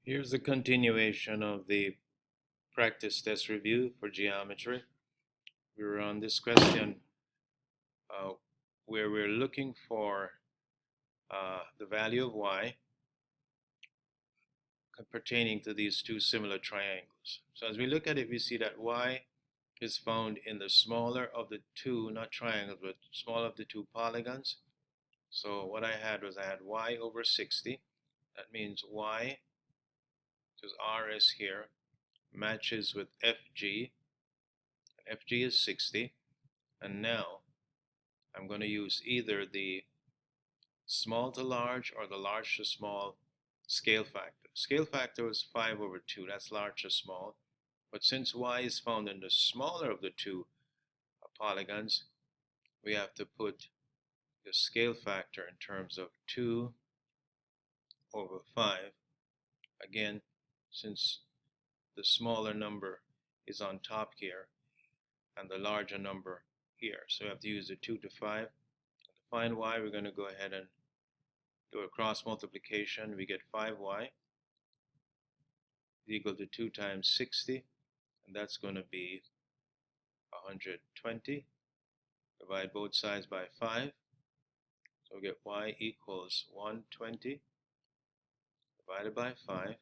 Here's a continuation of the practice test review for geometry. We're on this question uh, where we're looking for the value of y pertaining to these two similar triangles. So as we look at it, we see that y is found in the smaller of the two, not triangles, but smaller of the two polygons. So what I had y over 60. That means y, because r is here, matches with fg. Fg is 60. And now I'm going to use either the small to large or the large to small scale factor. Scale factor is 5 over 2. That's large to small. But since y is found in the smaller of the two polygons, we have to put the scale factor in terms of 2 over 5. Again, since the smaller number is on top here and the larger number here. So we have to use the 2 to 5. To find y, we're going to go ahead and do a cross multiplication. We get 5y equal to 2 times 60, and that's going to be 120. Divide both sides by 5, so we get y equals 120 divided by 5.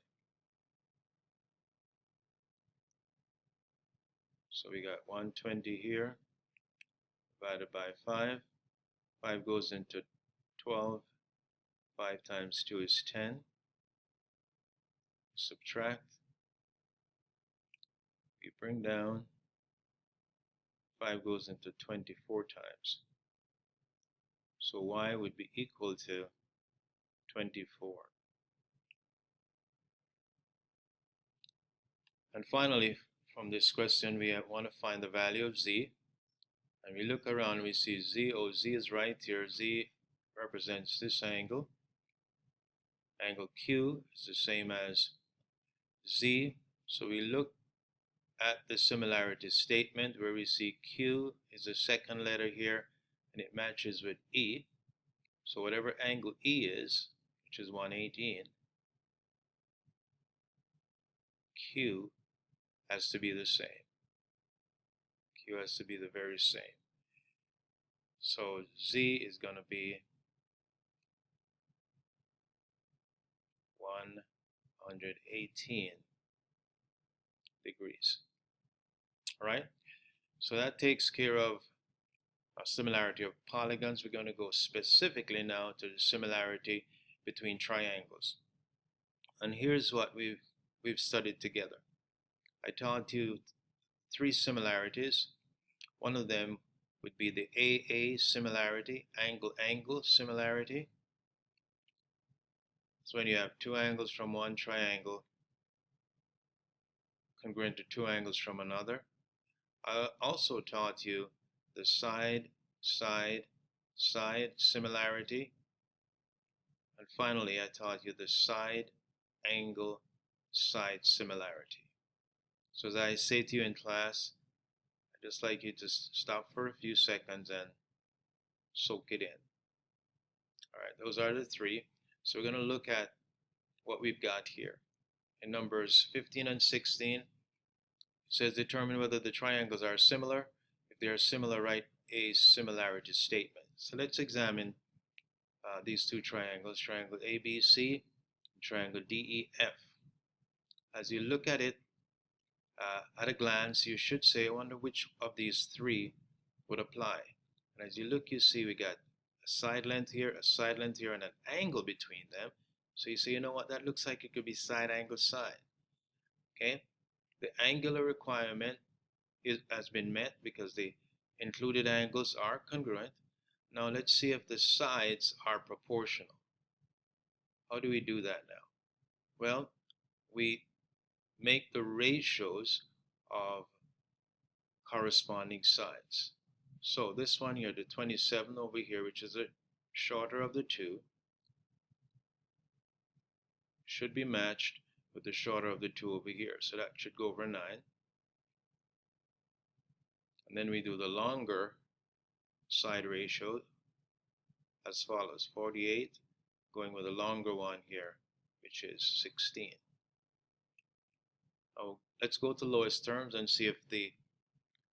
So we got 120 here divided by 5. 5 goes into 12. 5 times 2 is 10. Subtract. We bring down. 5 goes into 24 times. So y would be equal to 24. And finally, from this question, we want to find the value of z. And we look around, we see z. Oh, z is right here. Z represents this angle. Angle Q is the same as z. So we look at the similarity statement where we see Q is the second letter here, and it matches with E. So whatever angle E is, which is 118, Q has to be the same. Q has to be the very same. So Z is going to be 118 degrees. All right? So that takes care of a similarity of polygons. We're going to go specifically now to the similarity between triangles. And here's what we've studied together. I taught you 3 similarities. One of them would be the AA similarity, angle-angle similarity. So when you have 2 angles from one triangle congruent to 2 angles from another. I also taught you the side similarity. And finally, I taught you the side angle side similarity. So as I say to you in class, I'd just like you to stop for a few seconds and soak it in. All right, those are the 3. So we're going to look at what we've got here. In numbers 15 and 16, it says determine whether the triangles are similar. If they are similar, write a similarity statement. So let's examine these 2 triangles, triangle ABC and triangle DEF. As you look at it at a glance, you should say, I wonder which of these 3 would apply. And as you look, you see we got a side length here, and an angle between them. So you say, you know what, that looks like it could be side angle side. Okay, the angular requirement has been met because the included angles are congruent. Now let's see if the sides are proportional. How do we do that now? Well, we make the ratios of corresponding sides. So this one here, the 27 over here, which is the shorter of the 2, should be matched with the shorter of the 2 over here. So that should go over 9. And then we do the longer side ratio as follows: 48 going with a longer one here, which is 16. Now let's go to lowest terms and see if the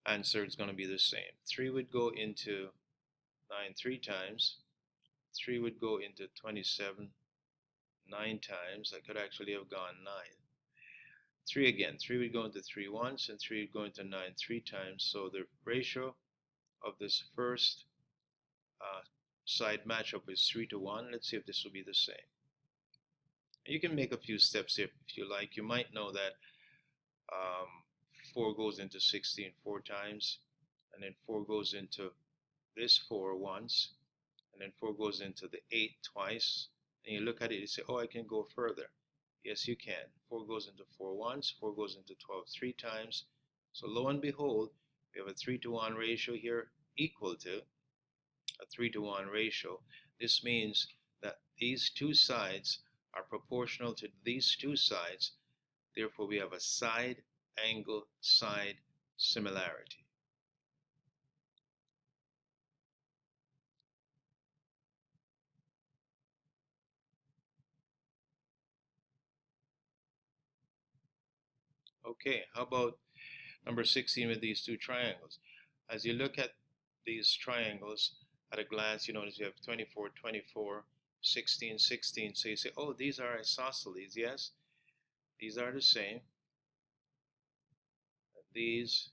answer is going to be the same. 3 would go into 9 3 times. 3 would go into 27 9 times. I could actually have gone 9. 3 again. 3 would go into 3 once, and 3 would go into 9 3 times. So the ratio of this first side matchup is 3 to 1. Let's see if this will be the same. You can make a few steps here if you like. You might know that 4 goes into 16 4 times, and then 4 goes into this 4 once, and then 4 goes into the 8 twice. And you look at it, you say, oh, I can go further. Yes, you can. 4 goes into 4 once, 4 goes into 12 3 times. So lo and behold, we have a 3 to 1 ratio here equal to a 3 to 1 ratio. This means that these two sides are proportional to these two sides. Therefore, we have a side angle side similarity. Okay, how about number 16 with these two triangles? As you look at these triangles at a glance, you notice you have 24, 24, 16, 16. So you say, oh, these are isosceles. Yes, these are the same. These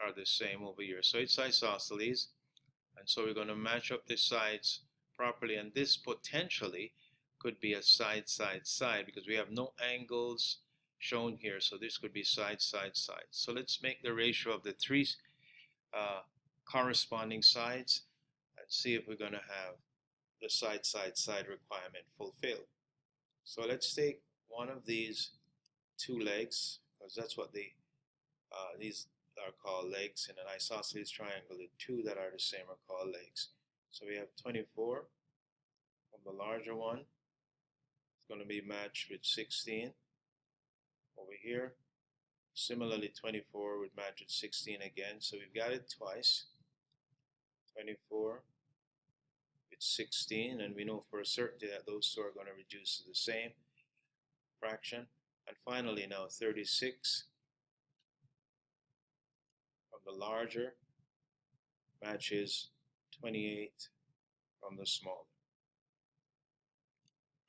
are the same over here. So it's isosceles. And so we're going to match up the sides properly. And this potentially could be a side, side, side, because we have no angles shown here. So this could be side, side, side. So let's make the ratio of the three corresponding sides and see if we're going to have the side, side, side requirement fulfilled. So let's take one of these two legs, because that's what these are called legs in an isosceles triangle. The two that are the same are called legs. So we have 24 from the larger one. It's going to be matched with 16 over here. Similarly, 24 would match with 16 again. So we've got it twice. 24 with 16, and we know for a certainty that those two are going to reduce to the same fraction. And finally now 36 from the larger matches 28 from the smaller.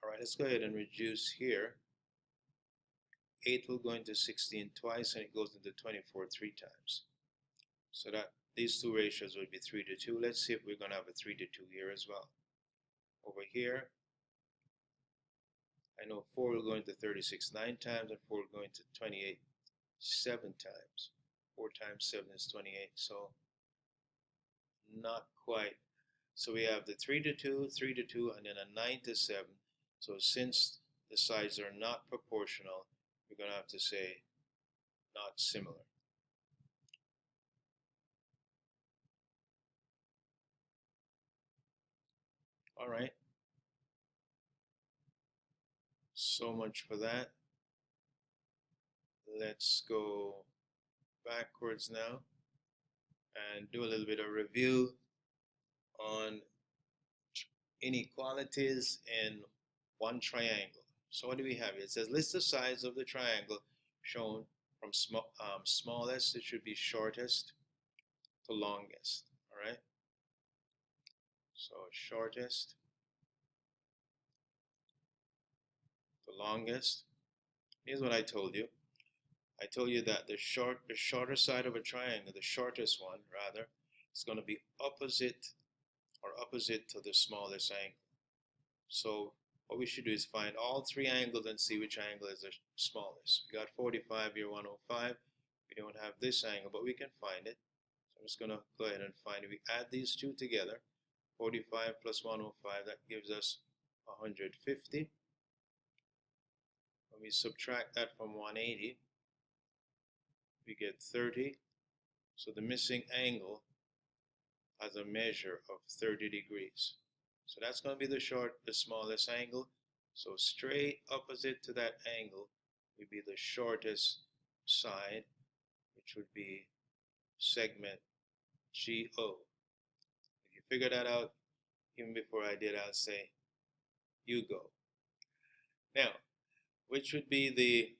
Alright, let's go ahead and reduce here. 8 will go into 16 twice, and it goes into 24 3 times. So that these two ratios would be 3 to 2. Let's see if we're going to have a 3 to 2 here as well. Over here, I know 4 will go into 36 9 times, and 4 will go into 28 7 times. 4 times 7 is 28, so not quite. So we have the 3 to 2, 3 to 2, and then a 9 to 7. So since the sides are not proportional, we're going to have to say not similar. All right. So much for that. Let's go backwards now and do a little bit of review on inequalities in one triangle. So what do we have here? It says list the sides of the triangle shown from smallest, it should be shortest, to longest. All right. So shortest to longest. Here's what I told you. I told you that the shorter side of a triangle, the shortest one rather, is going to be opposite to the smallest angle. So what we should do is find all three angles and see which angle is the smallest. We got 45 here, 105. We don't have this angle, but we can find it. So I'm just going to go ahead and find it. We add these two together. 45 plus 105, that gives us 150. When we subtract that from 180, we get 30. So the missing angle has a measure of 30 degrees. So that's going to be the smallest angle. So straight opposite to that angle would be the shortest side, which would be segment GO. If you figure that out, even before I did, I'll say you go. Now, which would be the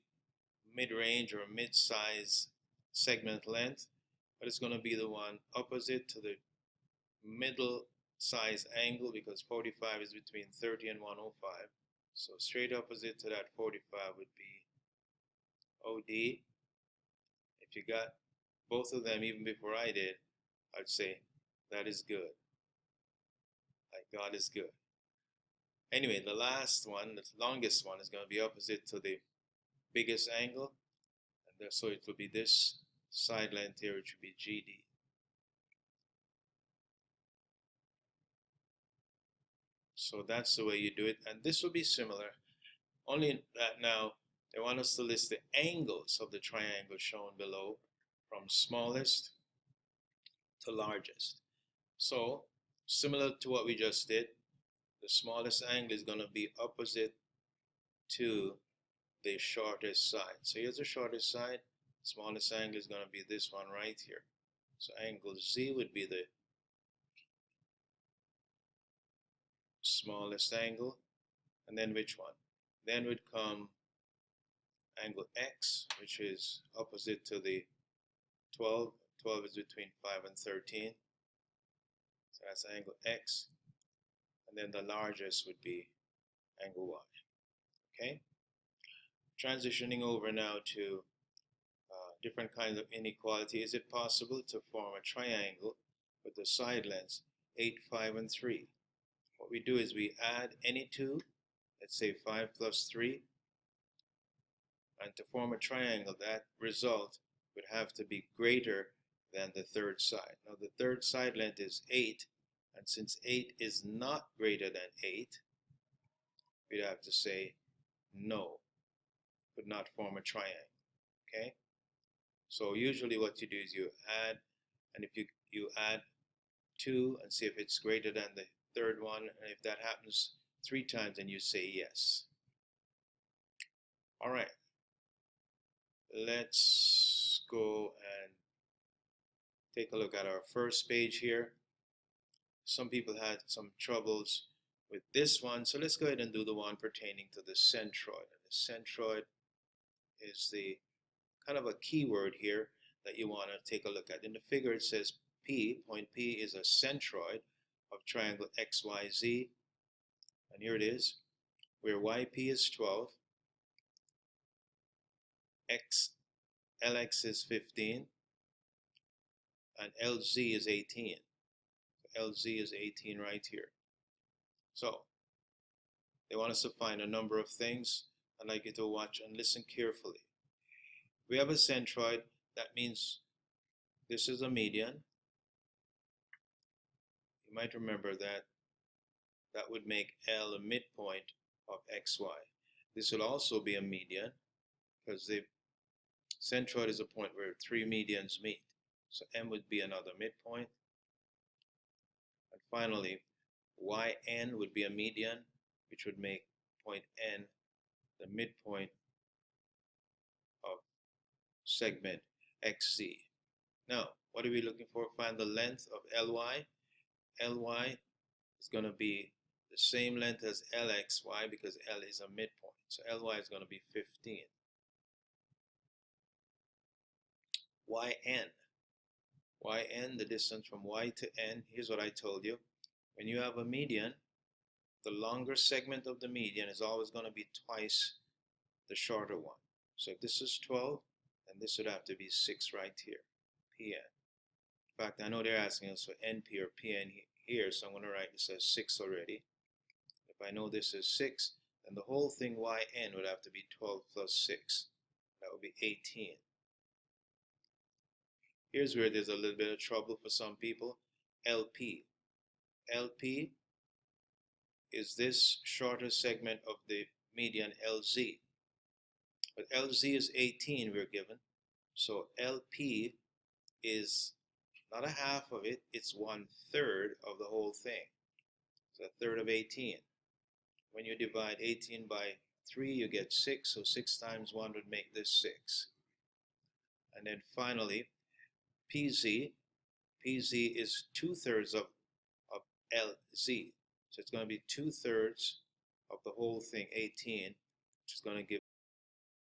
mid-range or mid-size segment length, but it's going to be the one opposite to the middle size angle, because 45 is between 30 and 105. So straight opposite to that 45 would be OD. If you got both of them even before I did, I'd say that is good. Like God is good. Anyway, the last one, the longest one, is going to be opposite to the biggest angle. And so it will be this side length here, which would be GD. So that's the way you do it. And this will be similar, only that now they want us to list the angles of the triangle shown below from smallest to largest. So similar to what we just did, the smallest angle is going to be opposite to the shortest side. So here's the shortest side. Smallest angle is going to be this one right here. So angle Z would be the smallest angle. And then which one? Then would come angle X, which is opposite to the 12. 12 is between 5 and 13. So that's angle X. And then the largest would be angle Y. Okay? Transitioning over now to different kinds of inequality. Is it possible to form a triangle with the side lengths 8, 5, and 3? What we do is we add any two, let's say 5 plus 3, and to form a triangle, that result would have to be greater than the third side. Now the third side length is 8, and since 8 is not greater than 8, we'd have to say no, could not form a triangle. Okay? So usually what you do is you add, and if you add 2 and see if it's greater than the third one, and if that happens 3 times, then you say yes. All right, let's go and take a look at our first page here. Some people had some troubles with this one, so let's go ahead and do the one pertaining to the centroid. And the centroid is the kind of a keyword here that you want to take a look at. In the figure it says P, point P is a centroid of triangle XYZ, and here it is, where YP is 12, LX is 15, and LZ is 18. LZ is 18 right here. So they want us to find a number of things. I'd like you to watch and listen carefully. We have a centroid. That means this is a median. You might remember that that would make L a midpoint of XY. This would also be a median, because the centroid is a point where 3 medians meet. So M would be another midpoint. And finally, YN would be a median, which would make point N the midpoint of segment XZ. Now, what are we looking for? Find the length of LY. LY is going to be the same length as LXY, because L is a midpoint. So LY is going to be 15. YN. YN, the distance from Y to N, here's what I told you. When you have a median, the longer segment of the median is always going to be twice the shorter one. So if this is 12, then this would have to be 6 right here, PN. In fact, I know they're asking us for NP or PN here, so I'm going to write this as 6 already. If I know this is 6, then the whole thing YN would have to be 12 plus 6. That would be 18. Here's where there's a little bit of trouble for some people. LP. LP is this shorter segment of the median LZ. But LZ is 18 we're given. So LP is not a half of it, it's 1/3 of the whole thing. So 1/3 of 18. When you divide 18 by 3, you get 6. So 6 times 1 would make this 6. And then finally, PZ. PZ is 2/3 of LZ. So it's going to be 2/3 of the whole thing, 18, which is going to give